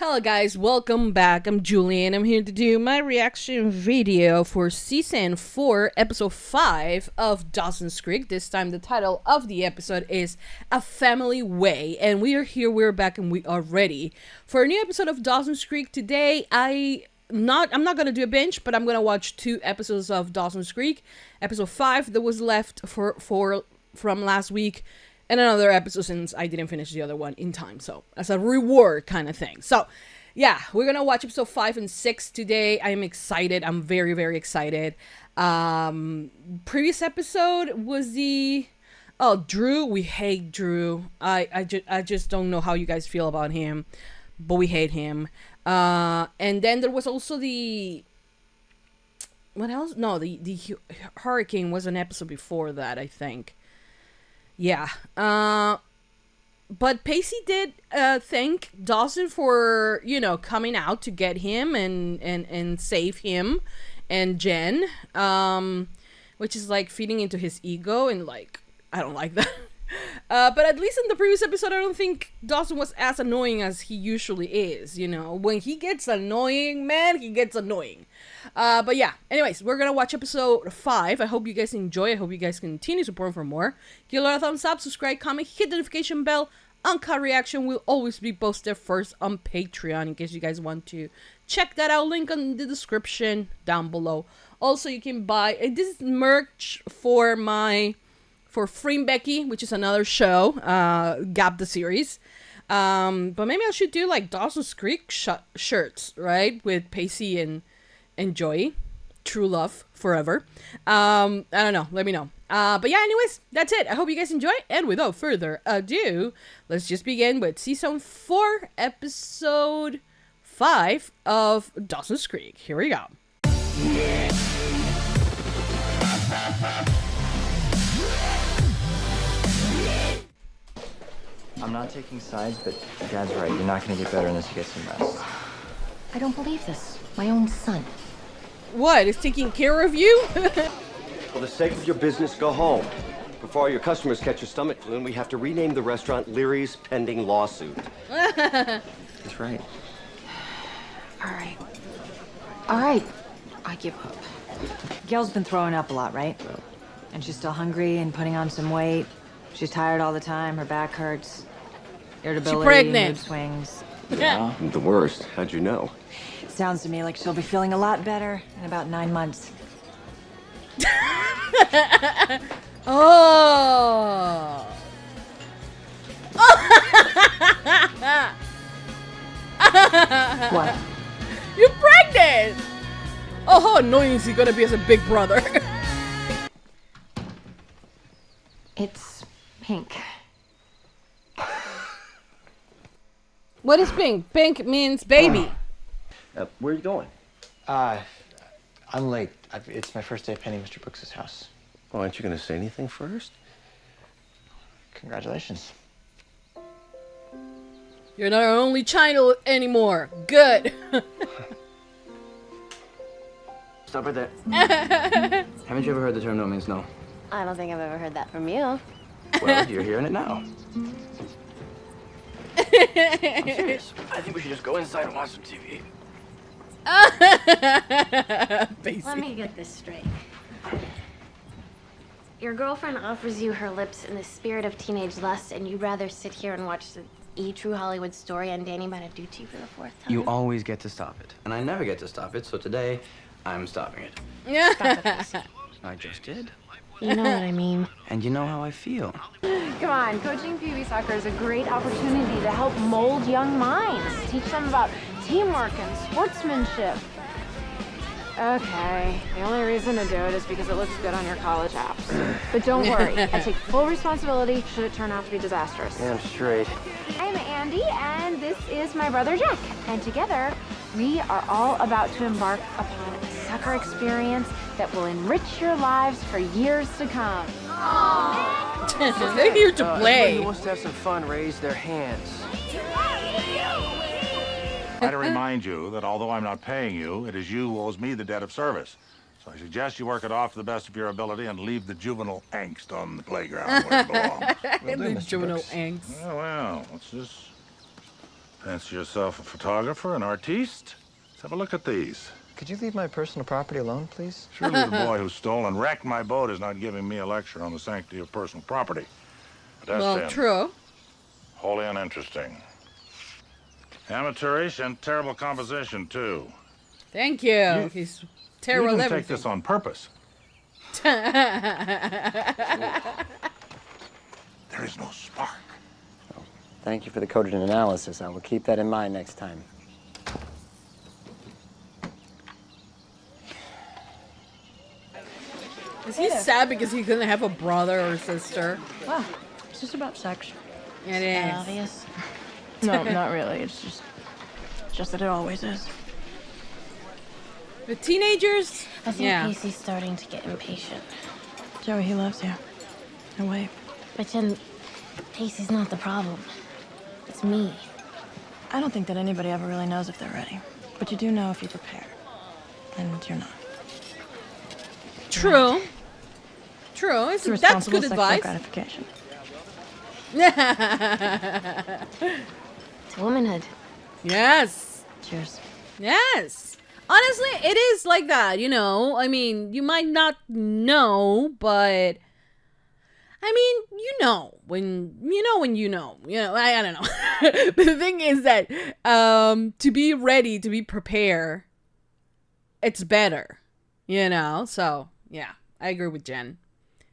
Hello guys, welcome back. I'm Julie and I'm here to do my reaction video for Season 4, Episode 5 of Dawson's Creek. This time the title of the episode is A Family Way. And we are here, we're back, and we are ready for a new episode of Dawson's Creek. Today, I'm not going to do a binge, but I'm going to watch 2 episodes of Dawson's Creek. Episode 5 that was left from last week. And another episode since I didn't finish the other one in time. So, as a reward kind of thing. So, yeah, we're going to watch episode 5 and 6 today. I'm excited. I'm very, very excited. Previous episode was the... Oh, Drew. We hate Drew. I just don't know how you guys feel about him. But we hate him. And then there was also the... What else? No, the hurricane was an episode before that, I think. Yeah, but Pacey did thank Dawson for, you know, coming out to get him and save him and Jen, which is like feeding into his ego, and like, I don't like that. But at least in the previous episode, I don't think Dawson was as annoying as he usually is, you know. When he gets annoying, man, he gets annoying. But yeah, anyways, we're gonna watch episode 5. I hope you guys enjoy. I hope you guys continue supporting for more. Give a thumbs up, subscribe, comment, hit the notification bell. Uncut reaction will always be posted first on Patreon in case you guys want to check that out. Link in the description down below. Also, you can buy this is merch for Free Becky, which is another show, Gap the series. But maybe I should do like Dawson's Creek shirts, right? With Pacey and Joey. True love forever. I don't know. Let me know. But yeah, anyways, that's it. I hope you guys enjoy. And without further ado, let's just begin with Season 4, Episode 5 of Dawson's Creek. Here we go. I'm not taking sides, but Dad's right. You're not going to get better unless you get some rest. I don't believe this. My own son. What? Is taking care of you? For the sake of your business, go home. Before all your customers catch your stomach flu, and we have to rename the restaurant Leary's pending lawsuit. That's right. All right. I give up. Gail's been throwing up a lot, right? And she's still hungry and putting on some weight. She's tired all the time. Her back hurts. Irritability, pregnant. mood swings. Yeah. The worst. How'd you know? Sounds to me like she'll be feeling a lot better in about 9 months. Oh. What? You're pregnant! Oh, how annoying is he gonna be as a big brother? It's pink. What is pink? Pink means baby. Where are you going? I'm late. It's my first day painting Mr. Brooks's house. Oh, aren't you going to say anything first? Congratulations. You're not our only child anymore. Good. Stop right there. Haven't you ever heard the term no means no? I don't think I've ever heard that from you. Well, you're hearing it now. I'm serious. I think we should just go inside and watch some TV. Let me get this straight. Your girlfriend offers you her lips in the spirit of teenage lust, and you'd rather sit here and watch the true Hollywood story on Danny Bonaducci for the 4th time? You always get to stop it. And I never get to stop it, so today, I'm stopping it. Stop it, Pacey. I just did. You know what I mean. And you know how I feel. Come on, coaching PB soccer is a great opportunity to help mold young minds, teach them about teamwork and sportsmanship. Okay, the only reason to do it is because it looks good on your college apps. But don't worry, I take full responsibility should it turn out to be disastrous. Damn straight. I'm Andy, and this is my brother Jack. And together, we are all about to embark upon a soccer experience that will enrich your lives for years to come. They're here to Anybody play. who wants to have some fun, raise their hands. I to remind you that although I'm not paying you, it is you who owes me the debt of service. So I suggest you work it off to the best of your ability and leave the juvenile angst on the playground where it belongs. The juvenile angst. Well, let's just Fancy yourself a photographer, an artiste? Let's have a look at these. Could you leave my personal property alone, please? Surely the boy who stole and wrecked my boat is not giving me a lecture on the sanctity of personal property. But that's true. Wholly uninteresting. Amateurish and terrible composition, too. Thank you. He's terrible You at didn't take everything. this on purpose. There is no spark. Thank you for the coded analysis. I will keep that in mind next time. Is he sad because he's gonna have a brother or sister? Wow, it's just about sex. It is. Obvious. No, not really. It's just that it always is. The teenagers? I think Yeah. Casey's starting to get impatient. Joey, he loves you. No way. But then, Casey's not the problem. It's me. I don't think that anybody ever really knows if they're ready. But you do know if you prepare. And you're not. True. True. It's That's responsible good sexual advice. gratification. It's womanhood. Yes. Cheers. Yes. Honestly, it is like that, you know. I mean, you might not know, but I mean, you know when you know. You know, I don't know. But the thing is that to be ready, to be prepared, it's better, you know. So yeah, I agree with Jen,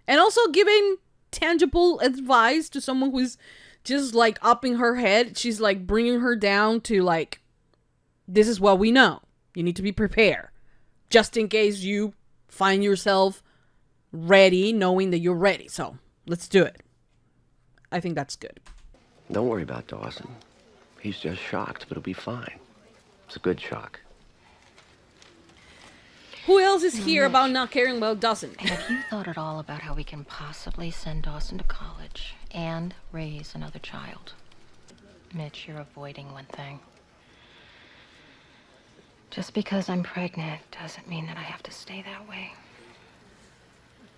and also giving tangible advice to someone who's just like upping her head. She's like bringing her down to like, this is what we know. You need to be prepared, just in case you find yourself ready, knowing that you're ready. So let's do it. I think that's good. Don't worry about Dawson. He's just shocked, but he'll be fine. It's a good shock. Who else is here about not caring about Dawson? Have you thought at all about how we can possibly send Dawson to college and raise another child? Mitch, you're avoiding one thing. Just because I'm pregnant doesn't mean that I have to stay that way.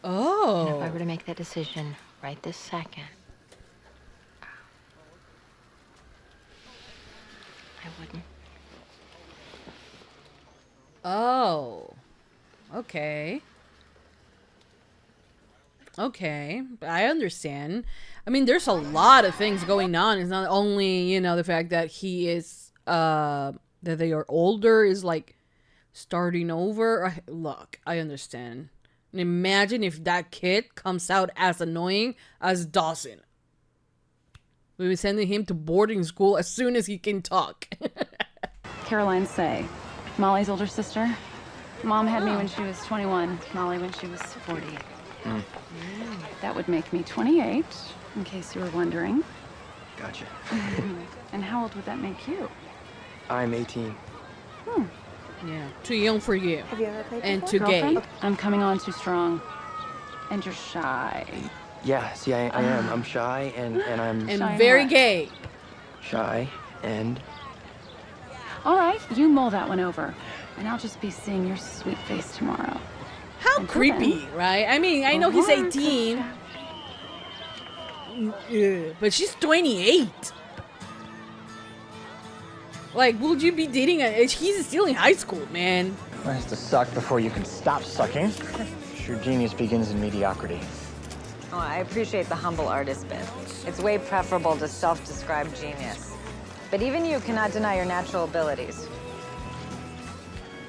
Oh. And if I were to make that decision right this second, I wouldn't. Oh. Okay. Okay. I understand. I mean, there's a lot of things going on. It's not only, you know, the fact that he is, that they are older is like starting over. Look, I understand. And imagine if that kid comes out as annoying as Dawson. We'll be sending him to boarding school as soon as he can talk. Caroline Say, Molly's older sister. Mom had me when she was 21, Molly when she was 40. That would make me 28, in case you were wondering. Gotcha. And how old would that make you? I'm 18. Yeah, too young for you. Have you ever played And too gay. Girlfriend? I'm coming on too strong. And you're shy. Yeah, see, I am. I'm shy and I'm And Shy very what? gay. shy and All right, you mull that one over. And I'll just be seeing your sweet face tomorrow. How Until creepy, then- right? I mean, I know he's 18. But she's 28. Like, would you be dating he's still in high school, man. It has to suck before you can stop sucking. True genius begins in mediocrity. Oh, I appreciate the humble artist bit. It's way preferable to self-described genius. But even you cannot deny your natural abilities.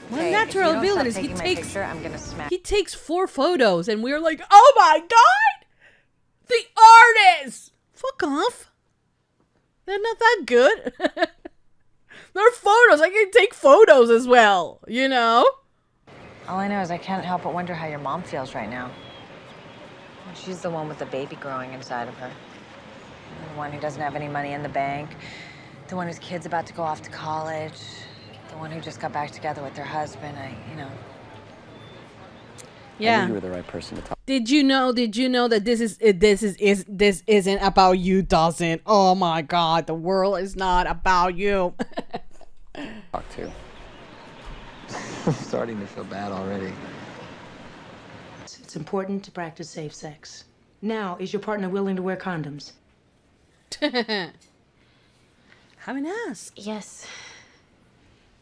What Hey, natural if you don't abilities? stop He taking my takes picture, I'm gonna smack. he takes 4 photos and we're like, oh my god! The artist! Fuck off. They're not that good. They're photos. I can take photos as well, you know? All I know is I can't help but wonder how your mom feels right now. She's the one with the baby growing inside of her. The one who doesn't have any money in the bank. The one whose kid's about to go off to college. The one who just got back together with her husband. I Yeah. knew you were the right person to talk. Did you know that this isn't about you, Dawson? Oh my god, the world is not about you. Talk to. I'm starting to feel bad already. It's important to practice safe sex. Now, is your partner willing to wear condoms? Haven't asked. Yes.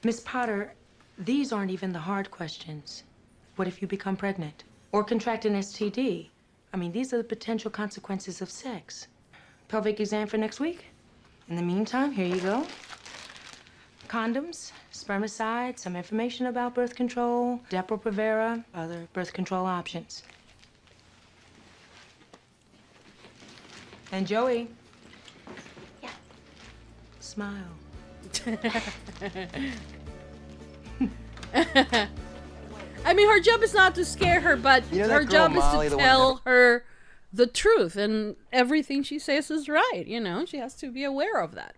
Miss Potter, these aren't even the hard questions. What if you become pregnant? Or contract an STD? I mean, these are the potential consequences of sex. Pelvic exam for next week? In the meantime, here you go. Condoms, spermicide, some information about birth control, Depo-Provera, other birth control options. And Joey. Yeah. Smile. I mean, her job is not to scare her, but You know that her girl, job Molly, is the to one tell her the truth, and everything she says is right. You know, she has to be aware of that.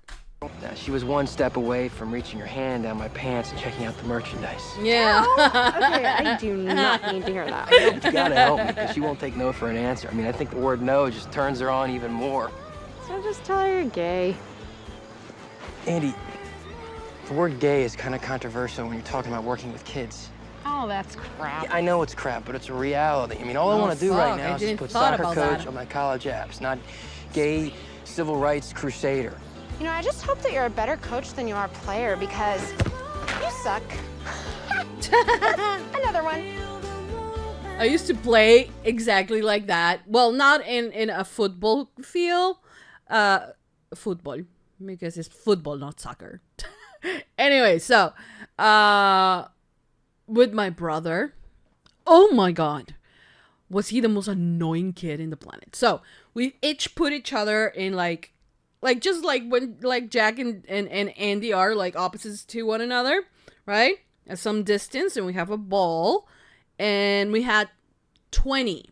She was one step away from reaching her hand down my pants and checking out the merchandise. Yeah. Okay, I do not need to hear that. You gotta help me, because she won't take no for an answer. I mean, I think the word no just turns her on even more. So just tell her you're gay. Andy, the word gay is kind of controversial when you're talking about working with kids. Oh, that's crap. Yeah, I know it's crap, but it's a reality. I mean, all I want to do right now is just put soccer coach on my college apps, not gay civil rights crusader. You know, I just hope that you're a better coach than you are player, because you suck. Another one. I used to play exactly like that. Well, not in a football field. Football. Because it's football, not soccer. Anyway, so, with my brother, oh my god, was he the most annoying kid in the planet. So, we each put each other in like just like when like Jack and Andy are like opposites to one another, right? At some distance, and we have a ball, and we had 20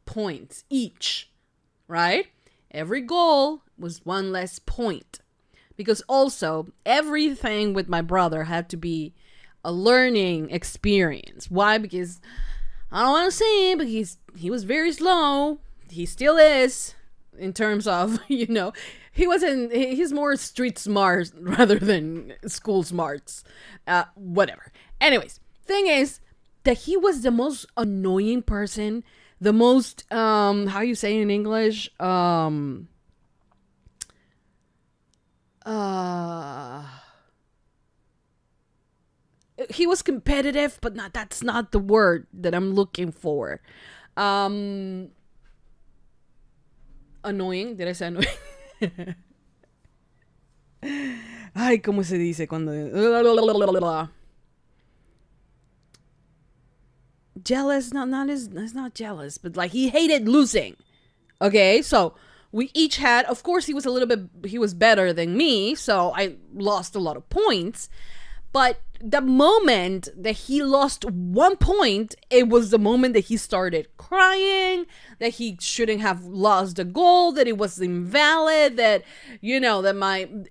points each, right? Every goal was one less point. Because also, everything with my brother had to be a learning experience. Why? Because I don't want to say it, but he was very slow. He still is, in terms of, you know, he's more street smart rather than school smarts. Whatever. Anyways, thing is that he was the most annoying person, the most, how you say in English, he was competitive, but that's not the word that I'm looking for. Annoying. Did I say annoying? Ay, ¿cómo se dice cuando? Jealous? It's not jealous, but like he hated losing. Okay, so we each had, of course, he was better than me, so I lost a lot of points. But the moment that he lost 1 point, it was the moment that he started crying, that he shouldn't have lost the goal, that it was invalid, that, you know,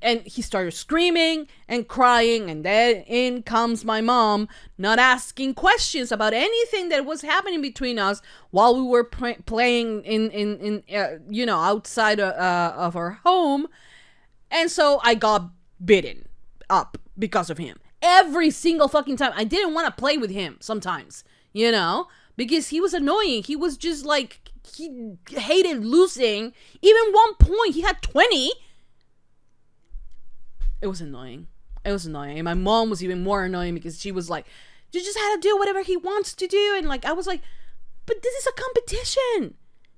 and he started screaming and crying, and then in comes my mom, not asking questions about anything that was happening between us while we were playing in you know, outside of our home. And so I got beaten up because of him. Every single fucking time. I didn't want to play with him sometimes, you know, because he was annoying. He was just like, he hated losing. Even 1 point, he had 20. It was annoying. And my mom was even more annoying because she was like, you just had to do whatever he wants to do. And like, I was like, but this is a competition.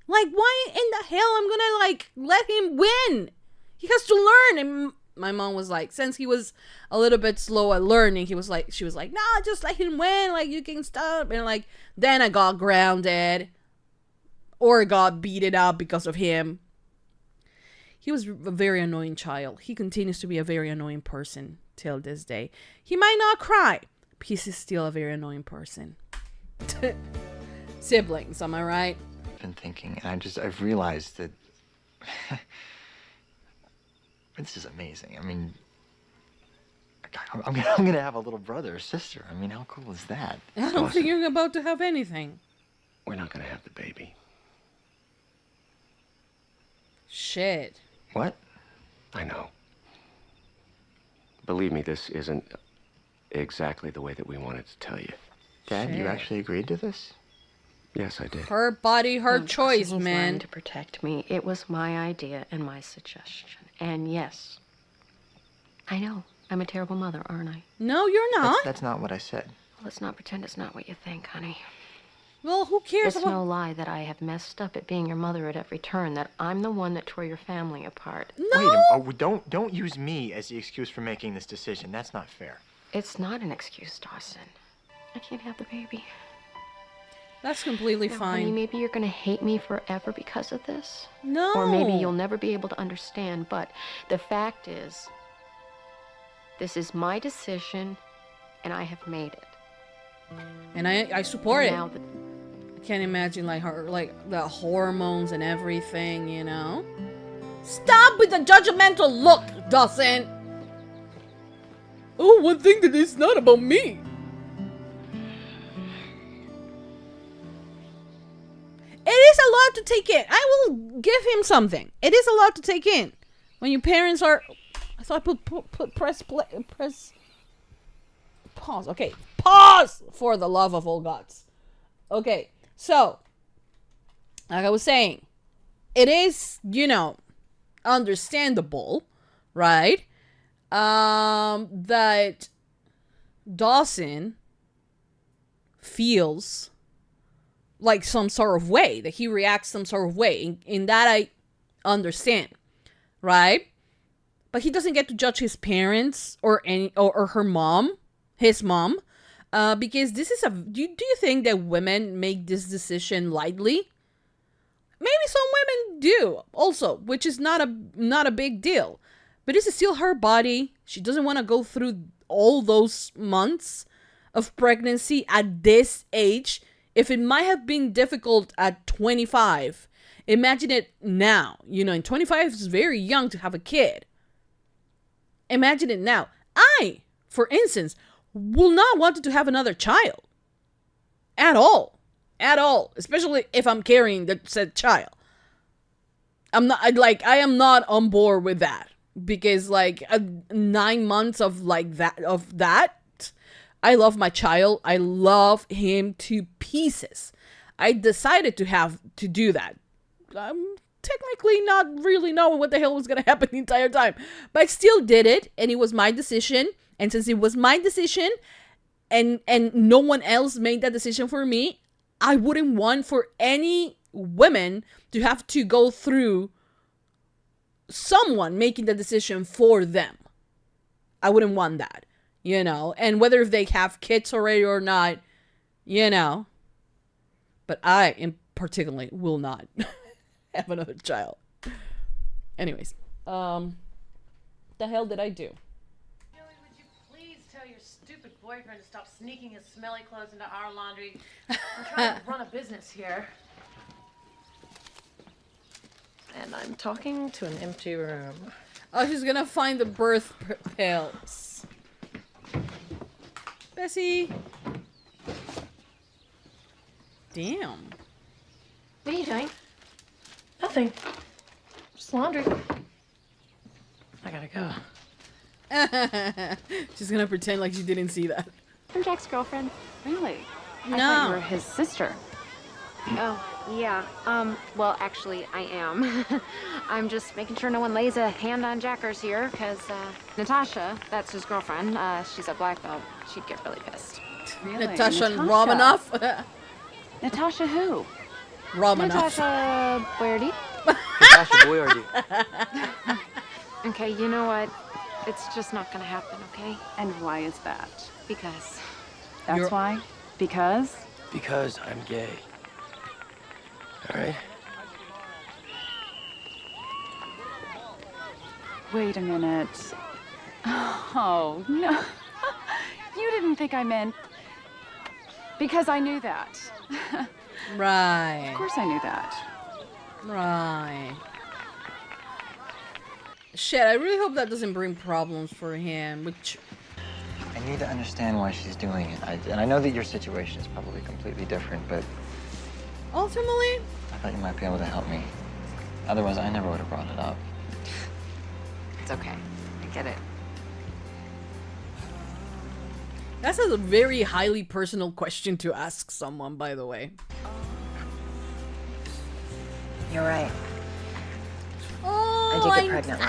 Like, why in the hell I'm gonna like let him win? He has to learn. And my mom was like, since he was a little bit slow at learning, she was like, no, just let him win. Like, you can stop. And like, then I got grounded or got beaten up because of him. He was a very annoying child. He continues to be a very annoying person till this day. He might not cry, but he's still a very annoying person. Siblings, am I right? I've been thinking, and I've realized that this is amazing. I mean, I'm gonna have a little brother or sister. I mean, how cool is that? I don't think you're about to have anything. We're not gonna have the baby. Shit. What? I know. Believe me, this isn't exactly the way that we wanted to tell you. Dad, Shit. you actually agreed to this? Yes, I did. Her body, her choice, Dawson was man. lying to protect me. It was my idea and my suggestion. And yes, I know. I'm a terrible mother, aren't I? No, you're not. That's not what I said. Let's not pretend it's not what you think, honey. Well, who cares? It's no lie that I have messed up at being your mother at every turn, that I'm the one that tore your family apart. No! Wait a minute. Don't use me as the excuse for making this decision. That's not fair. It's not an excuse, Dawson. I can't have the baby. That's completely Now, fine. Honey, maybe you're gonna hate me forever because of this. No. Or maybe you'll never be able to understand, but the fact is, this is my decision, and I have made it. And I support Now it. I can't imagine like her, like the hormones and everything, you know? Stop with the judgmental look, Dawson! Oh, one thing that is not about me. It is a lot to take in. I will give him something. It is a lot to take in. When your parents are... I thought I put press pause. Okay, pause for the love of all gods. Okay, so, like I was saying, it is, you know, understandable, right? That Dawson feels like some sort of way, that he reacts some sort of way. In that I understand, right? But he doesn't get to judge his parents or her mom, his mom, because this is do you think that women make this decision lightly? Maybe some women do also, which is not a big deal. But this is still her body. She doesn't want to go through all those months of pregnancy at this age. If it might have been difficult at 25, imagine it now. You know, and 25 is very young to have a kid. Imagine it now. I, for instance, will not want to have another child. At all. At all. Especially if I'm carrying the said child. I am not on board with that. Because 9 months of that, I love my child. I love him to pieces. I decided to do that. I'm technically not really knowing what the hell was going to happen the entire time. But I still did it, and it was my decision. And since it was my decision, and no one else made that decision for me, I wouldn't want for any women to have to go through someone making the decision for them. I wouldn't want that, you know. And whether if they have kids already or not, you know. But I, in particularly, will not have another child. Anyways, the hell did I do? Julie, would you please tell your stupid boyfriend to stop sneaking his smelly clothes into our laundry? I'm trying to run a business here. And I'm talking to an empty room. Oh, she's gonna find the birth pills. Bessie. Damn. What are you doing? Nothing. Just laundry. I gotta go. She's gonna pretend like she didn't see that. I'm Jack's girlfriend. Really? No. I thought you were his sister. Oh, yeah. Well, actually, I am. I'm just making sure no one lays a hand on Jackers here, because, Natasha, that's his girlfriend, she's a black belt. She'd get really pissed. Really? Natasha Romanoff? Natasha who? Romanoff. Natasha Boyardee. Natasha Boyardee. Okay, you know what? It's just not gonna happen, okay? And why is that? Because. That's why? Because? Because I'm gay. All right? Wait a minute. Oh, no. You didn't think I meant... Because I knew that. Right. Of course I knew that. Right. Shit, I really hope that doesn't bring problems for him, which... I need to understand why she's doing it. And I know that your situation is probably completely different, but... Ultimately? I thought you might be able to help me. Otherwise, I never would have brought it up. It's okay. I get it. That's a very highly personal question to ask someone, by the way. You're right. Oh, I did get pregnant.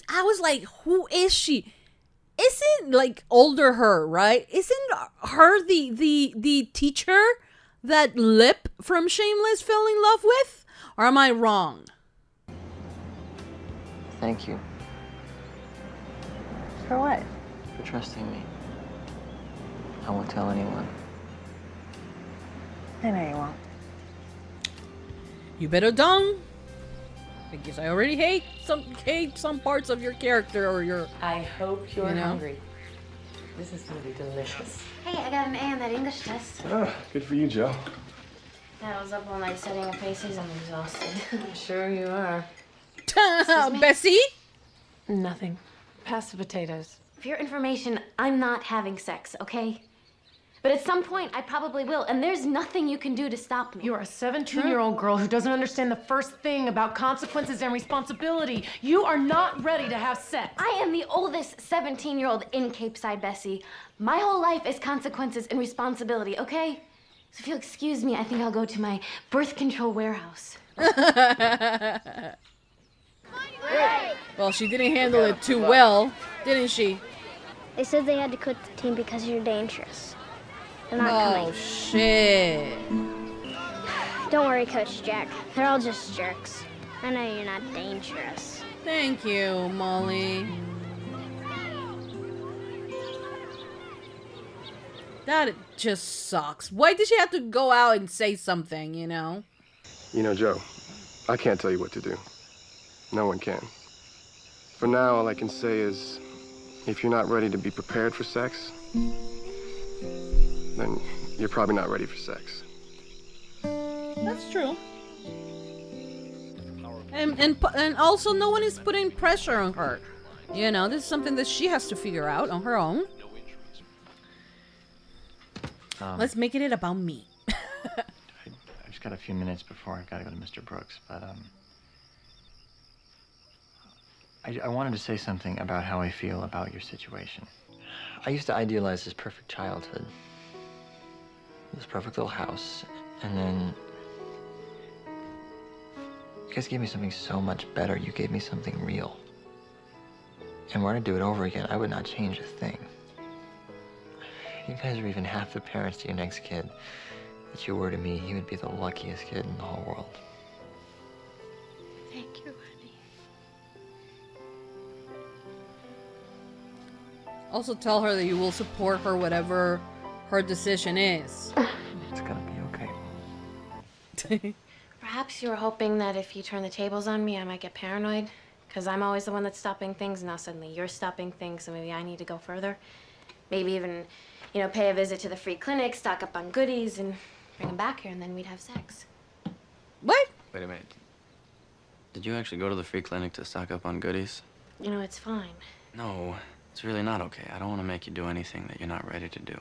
I was like, who is she? isn't like older her, right? Isn't her the teacher that Lip from Shameless fell in love with? Or am I wrong? Thank you For what? for trusting me. I won't tell anyone. I know you won't. You better don't. Because I already hate some parts of your character or your... I hope you're You know? hungry. This is gonna be delicious. Hey, I got an A on that English test. Oh, good for you, Joe. Yeah, I was up all night studying a faces. I'm exhausted. I'm sure you are. Bessie? Nothing. Pass the potatoes. For your information, I'm not having sex, okay? But at some point, I probably will, and there's nothing you can do to stop me. You're a 17-year-old girl who doesn't understand the first thing about consequences and responsibility. You are not ready to have sex. I am the oldest 17-year-old in Cape Side, Bessie. My whole life is consequences and responsibility, okay? So if you'll excuse me, I think I'll go to my birth control warehouse. Well, she didn't handle it too well, didn't she? They said they had to quit the team because you're dangerous. They're not Oh, coming. shit. Don't worry, Coach Jack. They're all just jerks. I know you're not dangerous. Thank you, Molly. That just sucks. Why did she have to go out and say something, you know? You know, Joe, I can't tell you what to do. No one can. For now, all I can say is, if you're not ready to be prepared for sex, then you're probably not ready for sex. That's true. And also, no one is putting pressure on her. You know, this is something that she has to figure out on her own. Let's make it about me. I just got a few minutes before I gotta go to Mr. Brooks, but I wanted to say something about how I feel about your situation. I used to idealize this perfect childhood, this perfect little house, and then you guys gave me something so much better. You gave me something real. And were I to do it over again, I would not change a thing. You guys are even half the parents to your next kid that you were to me. You would be the luckiest kid in the whole world. Thank you, honey. Also tell her that you will support her whatever her decision is. It's gonna be okay. Perhaps you were hoping that if you turn the tables on me, I might get paranoid. Because I'm always the one that's stopping things, and now suddenly you're stopping things, so maybe I need to go further. Maybe even, you know, pay a visit to the free clinic, stock up on goodies, and bring them back here, and then we'd have sex. What? Wait a minute. Did you actually go to the free clinic to stock up on goodies? You know, it's fine. No, it's really not okay. I don't want to make you do anything that you're not ready to do.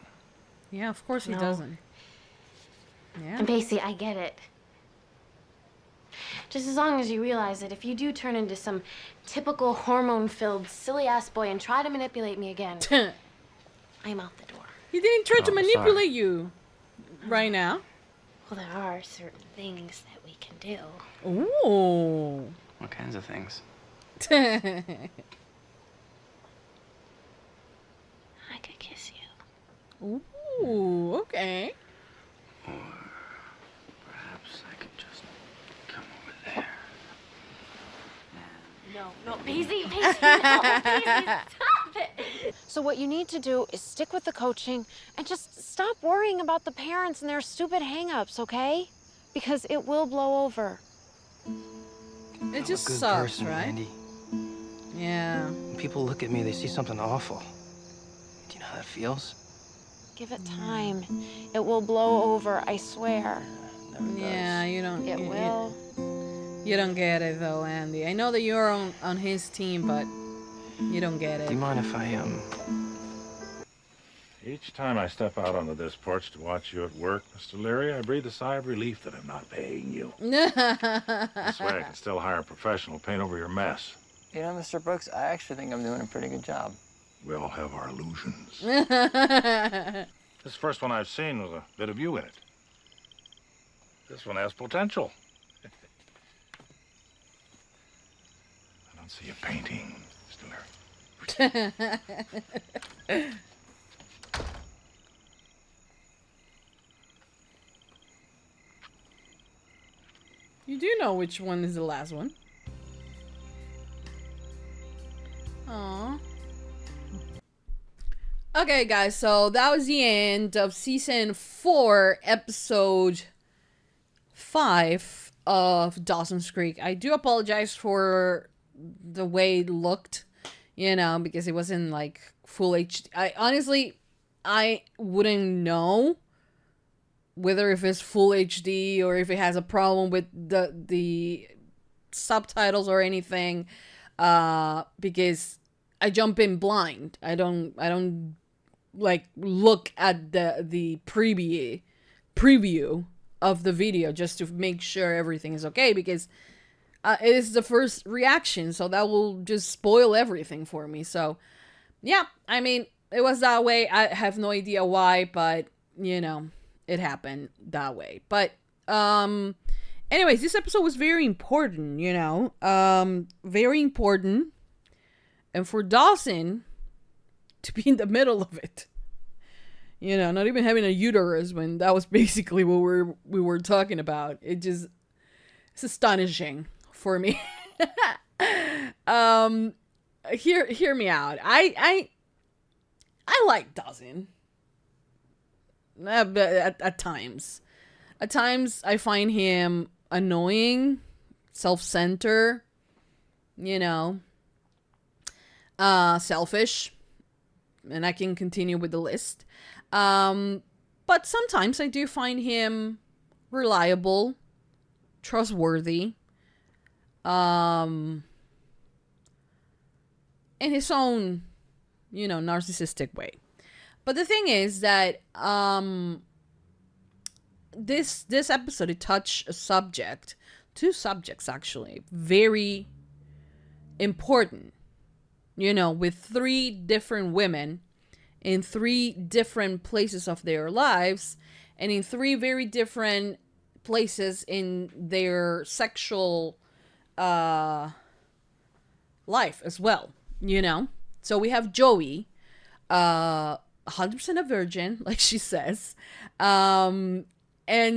Yeah, of course he No. doesn't. Yeah. And Pacey, I get it. Just as long as you realize that if you do turn into some typical hormone-filled, silly-ass boy and try to manipulate me again, I'm out the door. He didn't try to Oh, manipulate sorry. you right now. Well, there are certain things that we can do. Ooh. What kinds of things? I could kiss you. Ooh, okay. Or perhaps I could just come over there. No, Pacey, no, Pacey, stop it. So what you need to do is stick with the coaching and just stop worrying about the parents and their stupid hang-ups, okay? Because it will blow over. It just I'm a good sucks, person, right? Andy. Yeah. When people look at me, they see something awful. Do you know how that feels? Give it time. It will blow over, I swear. Yeah, you don't. It will. You don't get it though, Andy. I know that you're on his team, but you don't get Do it. you mind if I, Each time I step out onto this porch to watch you at work, Mr. Leary, I breathe a sigh of relief that I'm not paying you. This way I can still hire a professional to paint over your mess. You know, Mr. Brooks, I actually think I'm doing a pretty good job. We all have our illusions. This first one I've seen with a bit of you in it. This one has potential. I don't see you painting, Mr. Leary. You do know which one is the last one. Aww. Okay, guys, so that was the end of season 4, episode 5 of Dawson's Creek. I do apologize for the way it looked, you know, because it wasn't like full HD. I wouldn't know whether if it's full HD or if it has a problem with the subtitles or anything, because I jump in blind. I don't like look at the preview of the video just to make sure everything is okay, because it is the first reaction, so that will just spoil everything for me. So yeah, I mean, it was that way. I have no idea why, but you know, it happened that way. But anyways, this episode was very important, you know, very important. And for Dawson to be in the middle of it, you know, not even having a uterus when that was basically what we were talking about. It's astonishing for me. Hear me out. I like Dawson. At times. At times I find him annoying, self-centered, you know, selfish, and I can continue with the list. But sometimes I do find him reliable, trustworthy, in his own, you know, narcissistic way. But the thing is that this episode, it touched two subjects actually, very important, you know, with 3 different women in 3 different places of their lives, and in 3 very different places in their sexual life as well, you know. So we have Joey, 100% a virgin, like she says, and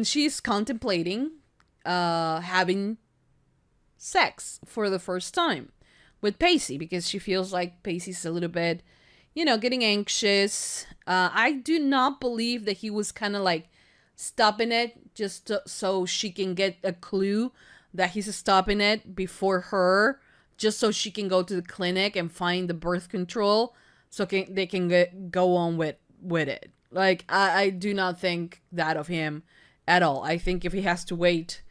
she's contemplating having sex for the first time with Pacey, because she feels like Pacey's a little bit, you know, getting anxious. I do not believe that he was kind of like stopping it just so she can get a clue that he's stopping it before her, just so she can go to the clinic and find the birth control so they can go on with it. Like, I do not think that of him at all. I think if he has to wait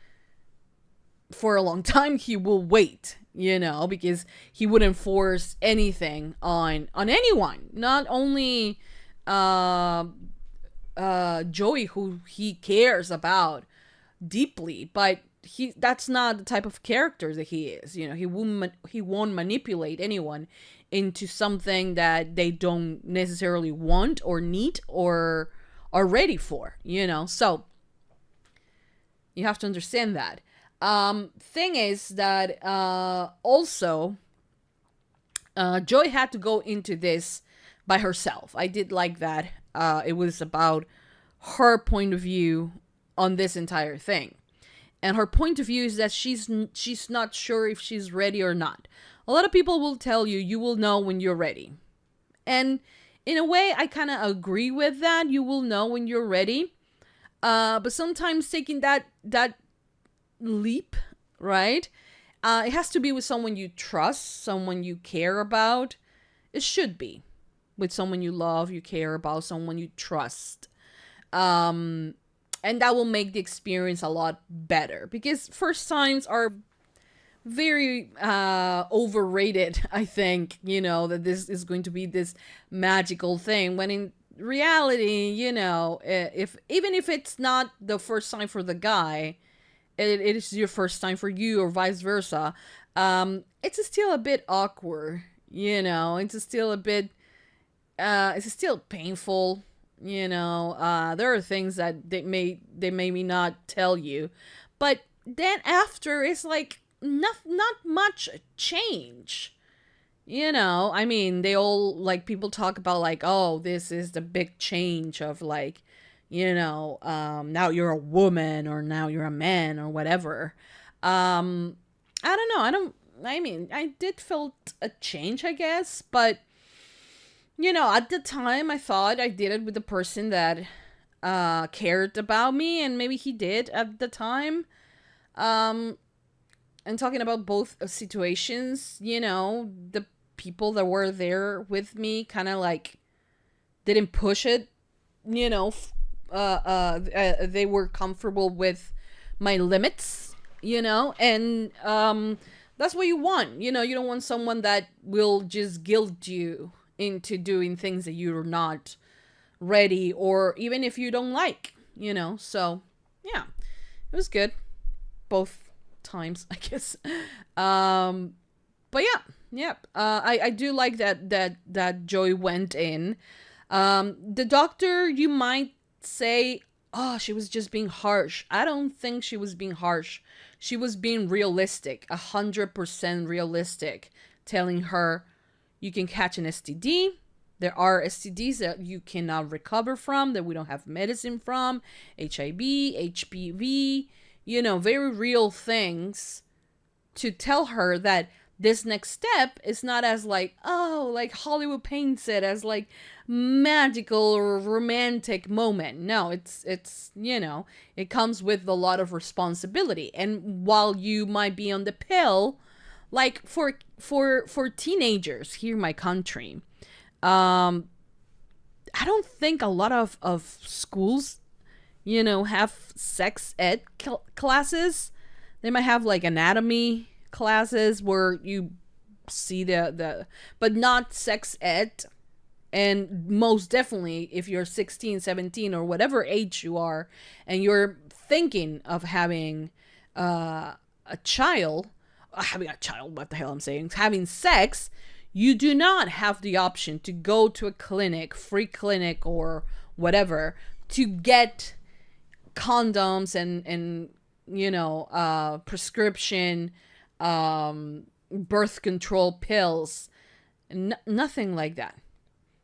for a long time, he will wait, you know, because he wouldn't force anything on anyone, not only Joey, who he cares about deeply, but that's not the type of character that he is. You know, he won't manipulate anyone into something that they don't necessarily want or need or are ready for, you know. So you have to understand that. Thing is that also Joy had to go into this by herself. I did like that. It was about her point of view on this entire thing. And her point of view is that she's not sure if she's ready or not. A lot of people will tell you, you will know when you're ready. And in a way, I kind of agree with that. You will know when you're ready. But sometimes taking that leap, right? It has to be with someone you trust, someone you care about. It should be with someone you love, you care about, someone you trust. And that will make the experience a lot better, because first times are very overrated. I think, you know, that this is going to be this magical thing, when in reality, you know, even if it's not the first time for the guy, it is your first time for you, or vice versa. It's still a bit awkward, you know. It's still a bit it's still painful, you know. There are things that they may not tell you, but then after, it's like not much change, you know, I mean, they all, like, people talk about, like, oh, this is the big change of, like, you know, now you're a woman or now you're a man or whatever. I don't know. I mean, I did felt a change, I guess, but, you know, at the time I thought I did it with the person that cared about me, and maybe he did at the time. And talking about both situations, you know, the people that were there with me kind of like didn't push it, you know, they were comfortable with my limits, you know, and that's what you want. You know, you don't want someone that will just guilt you into doing things that you're not ready, or even if you don't like, you know. So yeah, it was good both times, I guess. But yeah. I do like that Joy went in. The doctor, you might say, oh, she was just being harsh. I don't think she was being harsh. She was being realistic, 100% realistic, telling her you can catch an STD. There are STDs that you cannot recover from, that we don't have medicine from, HIV, HPV, you know, very real things, to tell her that this next step is not as like, oh, like Hollywood paints it as like magical or romantic moment. No, it's, you know, it comes with a lot of responsibility. And while you might be on the pill, like for teenagers here in my country, I don't think a lot of schools, you know, have sex ed classes. They might have like anatomy classes where you see the but not sex ed. And most definitely, if you're 16, 17 or whatever age you are, and you're thinking of having a child, what the hell I'm saying, having sex, you do not have the option to go to a clinic, free clinic or whatever, to get condoms and you know, prescription birth control pills. Nothing like that.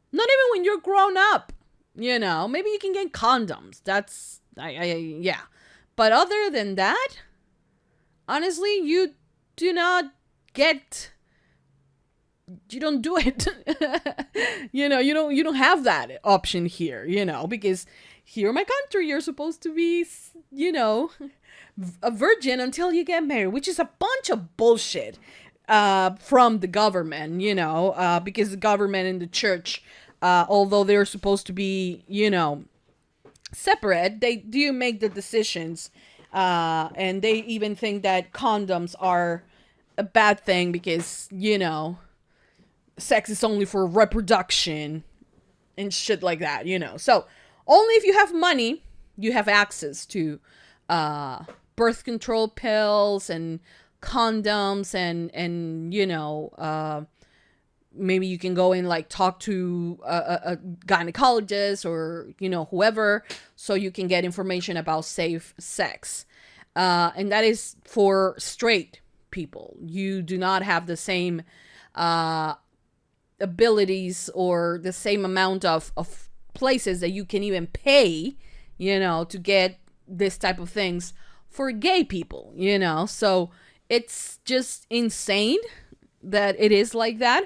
Not even when you're grown up, you know. Maybe you can get condoms. That's yeah. But other than that, honestly, you do not get, you don't do it. You know, you don't have that option here, you know, because here in my country, you're supposed to be, you know, a virgin until you get married, which is a bunch of bullshit from the government, you know, because the government and the church, although they're supposed to be, you know, separate, they do make the decisions, and they even think that condoms are a bad thing because, you know, sex is only for reproduction and shit like that, you know. So only if you have money, you have access to birth control pills and condoms and you know, maybe you can go and like talk to a gynecologist or, you know, whoever, so you can get information about safe sex. And that is for straight people. You do not have the same abilities or the same amount of places that you can even pay, you know, to get this type of things for gay people, you know. So it's just insane that it is like that.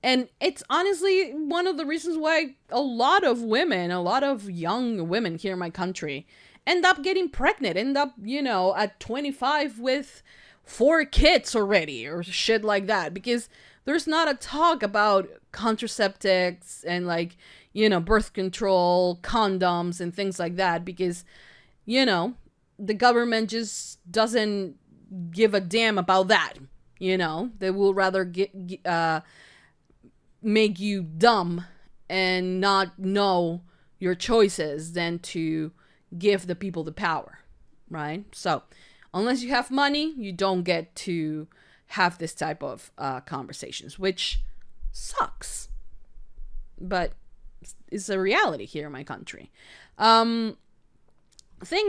And it's honestly one of the reasons why a lot of women, a lot of young women here in my country end up getting pregnant, end up, you know, at 25 with 4 kids already or shit like that, because there's not a talk about contraceptives and, like, you know, birth control, condoms and things like that, because, you know, the government just doesn't give a damn about that. You know, they will rather make you dumb and not know your choices than to give the people the power, right? So unless you have money, you don't get to have this type of conversations, which sucks, but it's a reality here in my country. Thing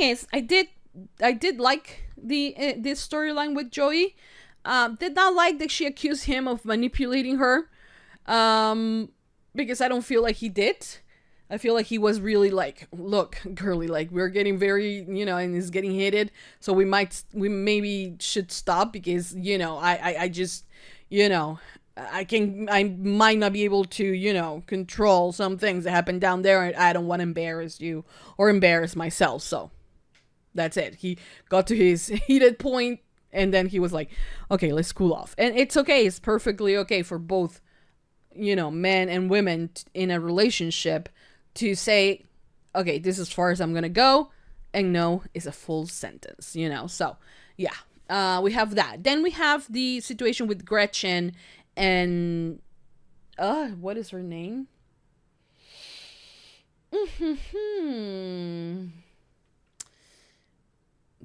is, I did like this storyline with Joey. Did not like that she accused him of manipulating her, because I don't feel like he did. I feel like he was really like, look, girly, like we're getting very, and it's getting heated. So we maybe should stop because, I just, I might not be able to, control some things that happen down there. And I don't want to embarrass you or embarrass myself. So that's it. He got to his heated point and then he was like, okay, let's cool off. And it's okay. It's perfectly okay for both, men and women in a relationship to say, okay, this is as far as I'm gonna go, and no is a full sentence, So, yeah, we have that. Then we have the situation with Gretchen and, what is her name?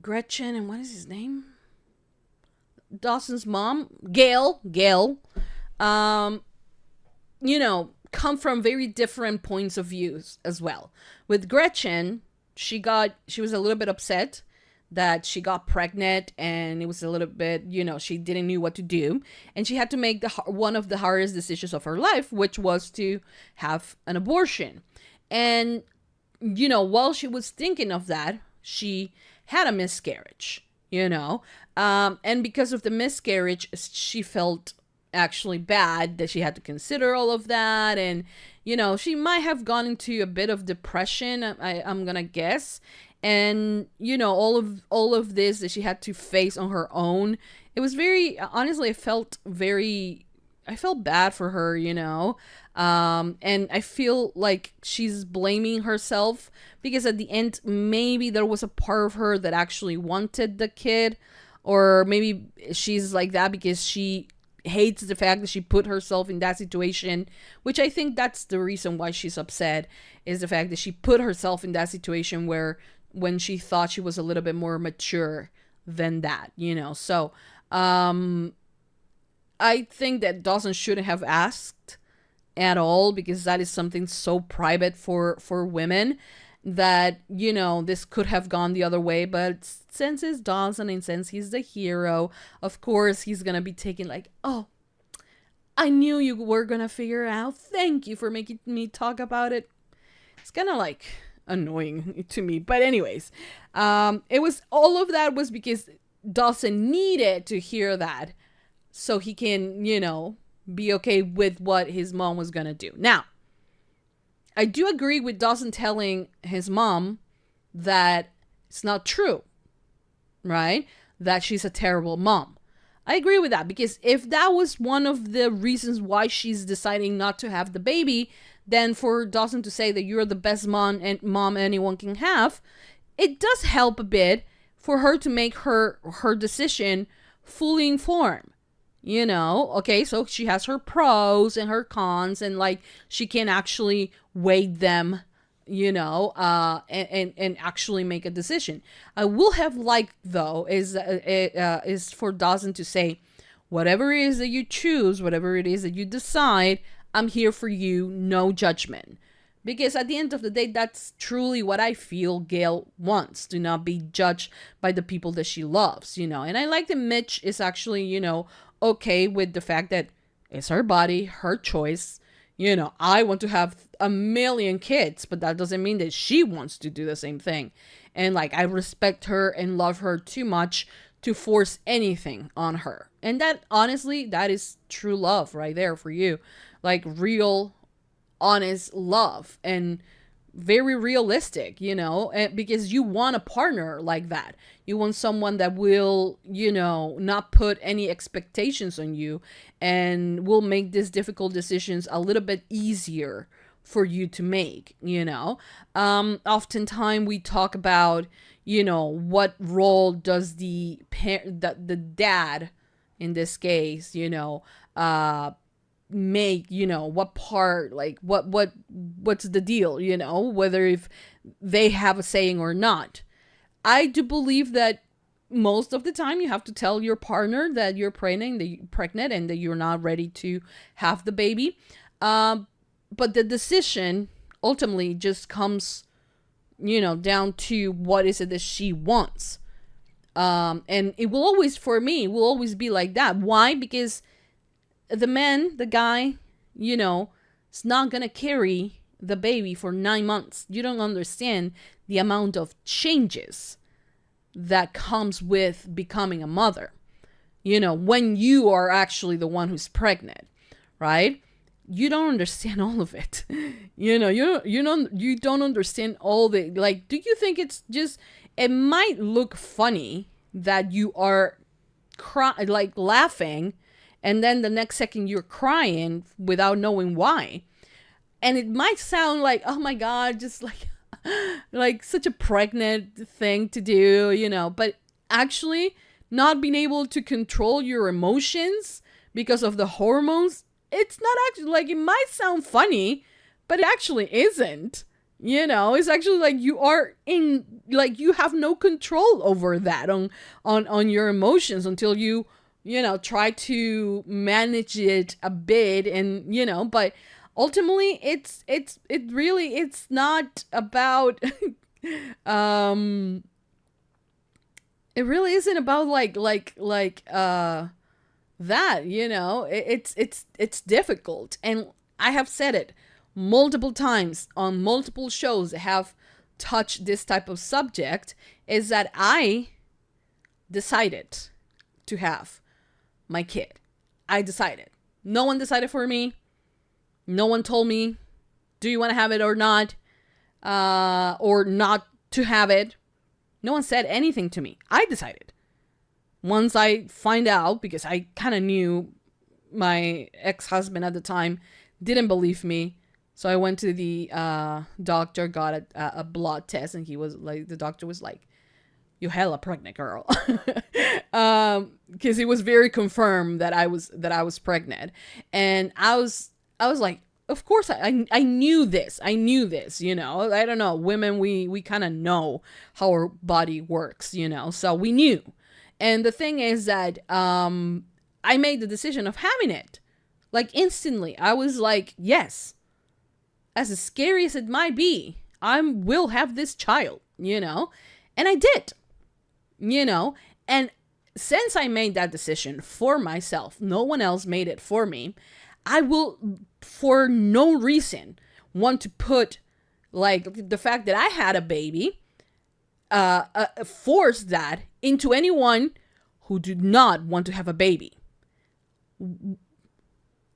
Gretchen and what is his name? Dawson's mom, Gail. Come from very different points of views as well. With Gretchen, she was a little bit upset that she got pregnant and it was a little bit, she didn't know what to do. And she had to make one of the hardest decisions of her life, which was to have an abortion. And, while she was thinking of that, she had a miscarriage, and because of the miscarriage, she felt actually bad that she had to consider all of that. And, she might have gone into a bit of depression, I'm gonna guess. And, all of this that she had to face on her own, it was very, honestly, I felt bad for her, and I feel like she's blaming herself because at the end, maybe there was a part of her that actually wanted the kid, or maybe she's like that because she hates the fact that she put herself in that situation, which I think that's the reason why she's upset, is the fact that she put herself in that situation when she thought she was a little bit more mature than that, So, I think that Dawson shouldn't have asked at all because that is something so private for women that, this could have gone the other way. But since it's Dawson and since he's the hero, of course, he's going to be taking like, oh, I knew you were going to figure it out. Thank you for making me talk about it. It's kind of like annoying to me. But anyways, all of that was because Dawson needed to hear that so he can, be okay with what his mom was going to do. Now, I do agree with Dawson telling his mom that it's not true, right? That she's a terrible mom. I agree with that because if that was one of the reasons why she's deciding not to have the baby, then for Dawson to say that you're the best mom anyone can have, it does help a bit for her to make her decision fully informed. Okay, so she has her pros and her cons, and like she can actually weigh them, and actually make a decision. I will have liked though is for Dawson to say, whatever it is that you choose, whatever it is that you decide, I'm here for you, no judgment. Because at the end of the day, that's truly what I feel Gail wants, to not be judged by the people that she loves, And I like that Mitch is actually, okay with the fact that it's her body, her choice. I want to have 1 million kids, but that doesn't mean that she wants to do the same thing. And like, I respect her and love her too much to force anything on her. And that, honestly, that is true love right there for you. Like real, honest love and very realistic, and because you want a partner like that. You want someone that will, not put any expectations on you and will make these difficult decisions a little bit easier for you to make, Oftentimes we talk about, what role does the dad, in this case, make, what part, like what's the deal, whether if they have a saying or not. I do believe that most of the time you have to tell your partner that you're pregnant and that you're not ready to have the baby. But the decision ultimately just comes, down to what is it that she wants. And it will always, for me, will always be like that. Why? Because the guy, is not gonna carry the baby for 9 months. You don't understand the amount of changes that comes with becoming a mother. When you are actually the one who's pregnant, right? You don't understand all of it. You don't understand all the, like, do you think it's just, it might look funny that you are laughing, and then the next second you're crying without knowing why. And it might sound like, oh my God, just like such a pregnant thing to do, but actually not being able to control your emotions because of the hormones, it's not actually, like, it might sound funny, but it actually isn't. It's actually like you are you have no control over that on your emotions until you try to manage it a bit, and but ultimately it's not about it really isn't about that, it's difficult. And I have said it multiple times on multiple shows that have touched this type of subject, is that I decided to have my kid. I decided. No one decided for me. No one told me, do you want to have it or not to have it. No one said anything to me. I decided. Once I find out, because I kind of knew my ex-husband at the time didn't believe me. So I went to the doctor, got a blood test, and the doctor was like, "You hella pregnant, girl," because it was very confirmed that I was pregnant, and I was like, of course I knew this. I don't know, women, we kind of know how our body works, so we knew. And the thing is that I made the decision of having it, like, instantly. I was like, yes. As scary as it might be, I will have this child, and I did, and since I made that decision for myself, no one else made it for me, I will, for no reason, want to put, like, the fact that I had a baby, force that into anyone who did not want to have a baby.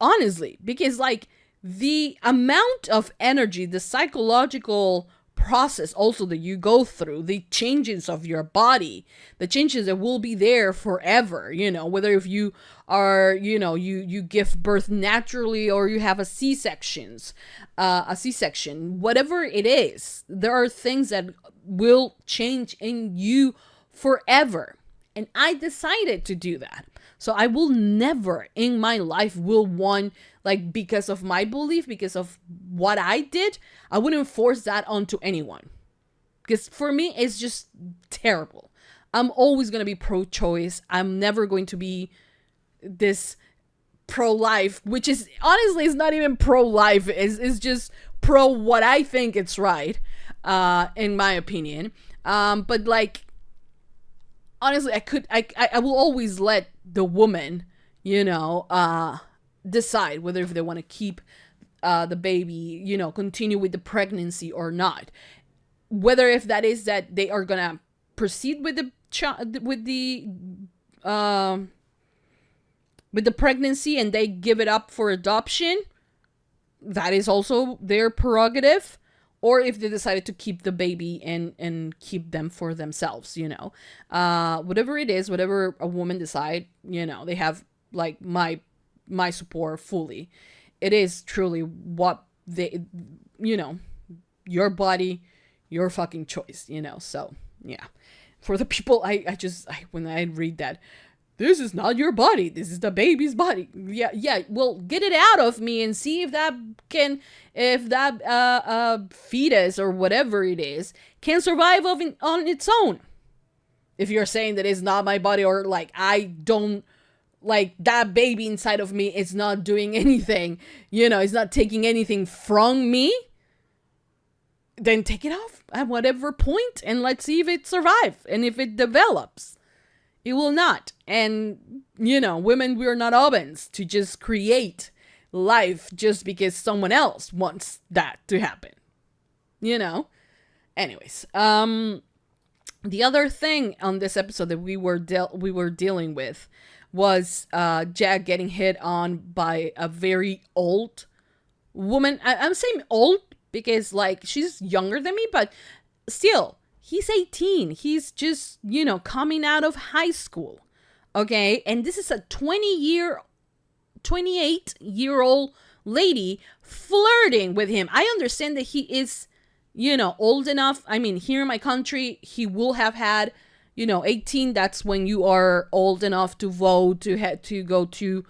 Honestly, because, like, the amount of energy, the psychological process also that you go through, the changes of your body, the changes that will be there forever, whether if you are, you give birth naturally or you have a C-section, whatever it is, there are things that will change in you forever. And I decided to do that. So I will never in my life will want, like, because of my belief, because of what I did, I wouldn't force that onto anyone. Because for me, it's just terrible. I'm always going to be pro-choice. I'm never going to be this pro-life, which is, honestly, it's not even pro-life. It's just pro what I think it's right, in my opinion. But, like, honestly, I will always let the woman, decide whether if they want to keep the baby, continue with the pregnancy or not. Whether if that is that they are gonna proceed with the pregnancy and they give it up for adoption, that is also their prerogative. Or if they decided to keep the baby and keep them for themselves, whatever it is, whatever a woman decide, they have, like, my support fully. It is truly what they, your body, your fucking choice, so yeah. For the people, I when I read that, this is not your body, this is the baby's body. Yeah, well, get it out of me and see if that fetus or whatever it is can survive on its own. If you're saying that it's not my body, or, like, I don't, like, that baby inside of me is not doing anything, it's not taking anything from me, then take it off at whatever point and let's see if it survives and if it develops. It will not. And, you know, women, we're not ovens to just create life just because someone else wants that to happen. You know? Anyways, the other thing on this episode that we were dealing with was Jack getting hit on by a very old woman. I'm saying old because, like, she's younger than me, but still, he's 18. He's just, you know, coming out of high school. Okay? And this is a 28-year-old lady flirting with him. I understand that he is, you know, old enough. I mean, here in my country, he will have had, you know, 18. That's when you are old enough to vote, to go to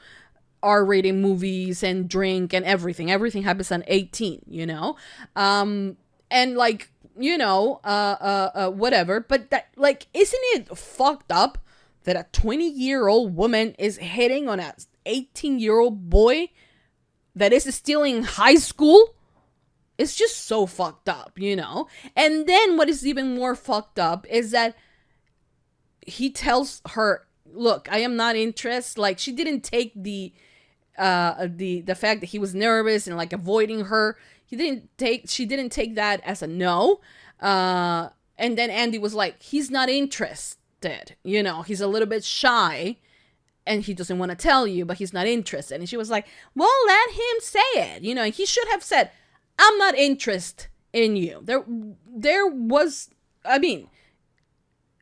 R-rated movies and drink and everything. Everything happens at 18, you know? And like, you know, whatever. But that, like, isn't it fucked up that a 20-year-old woman is hitting on a 18-year-old boy that is still in high school? It's just so fucked up, you know? And then what is even more fucked up is that he tells her, look, I am not interested. Like, she didn't take the fact that he was nervous and like avoiding her. She didn't take that as a no. And then Andy was like, he's not interested. You know, he's a little bit shy and he doesn't want to tell you, but he's not interested. And she was like, well, let him say it. You know, he should have said, I'm not interested in you. There was, I mean,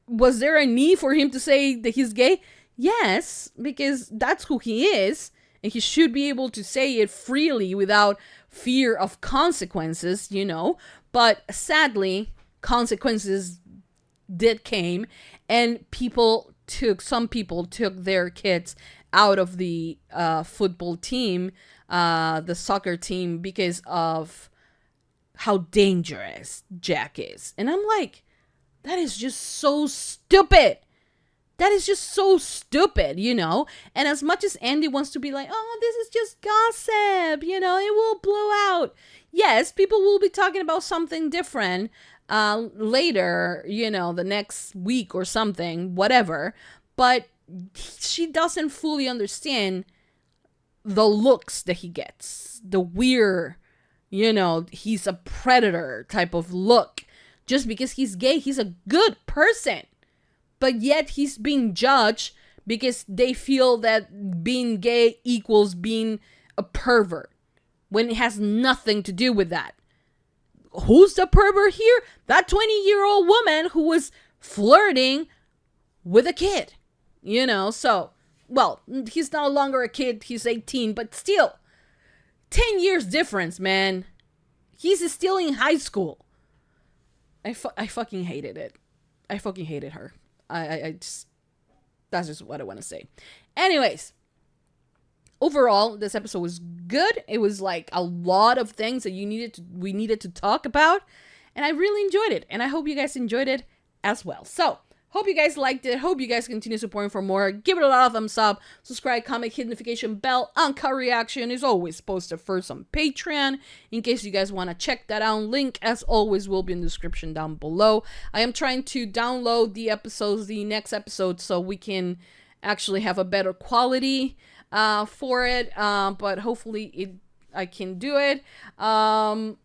was there a need for him to say that he's gay? Yes, because that's who he is. And he should be able to say it freely without fear of consequences, you know. But sadly, consequences did came. And some people took their kids out of the football team, the soccer team, because of how dangerous Jack is. And I'm like, that is just so stupid. That is just so stupid, you know? And as much as Andy wants to be like, oh, this is just gossip, you know, it will blow out. Yes, people will be talking about something different later, you know, the next week or something, whatever. But she doesn't fully understand the looks that he gets. The weird, you know, he's a predator type of look. Just because he's gay, he's a good person. But yet he's being judged because they feel that being gay equals being a pervert, when it has nothing to do with that. Who's the pervert here? That 20-year-old woman who was flirting with a kid, you know? So, well, he's no longer a kid. He's 18, but still, 10 years difference, man. He's still in high school. I fucking hated it. I fucking hated her. I just, that's just what I want to say. Anyways, overall, this episode was good. It was like a lot of things that we needed to talk about, and I really enjoyed it, and I hope you guys enjoyed it as well. So, hope you guys liked it. Hope you guys continue supporting for more. Give it a lot of thumbs up. Subscribe, comment, hit notification bell. Uncut Reaction is always posted first on Patreon. In case you guys want to check that out, link as always will be in the description down below. I am trying to download the next episode, so we can actually have a better quality for it. But hopefully I can do it. And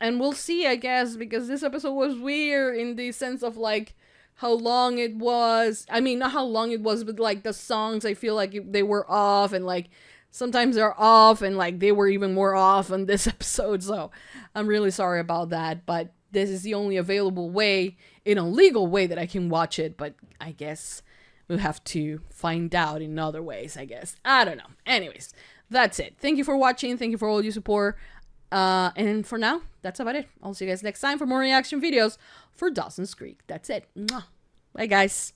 we'll see, I guess, because this episode was weird in the sense of like how long it was. I mean, not how long it was, but like the songs, I feel like they were off, and like sometimes they're off, and like they were even more off on this episode. So I'm really sorry about that, but this is the only available way, in a legal way, that I can watch it. But I guess we'll have to find out in other ways, I guess. I don't know. Anyways, that's it. Thank you for watching. Thank you for all your support. And for now, that's about it. I'll see you guys next time for more reaction videos for Dawson's Creek. That's it. Mwah. Bye, guys.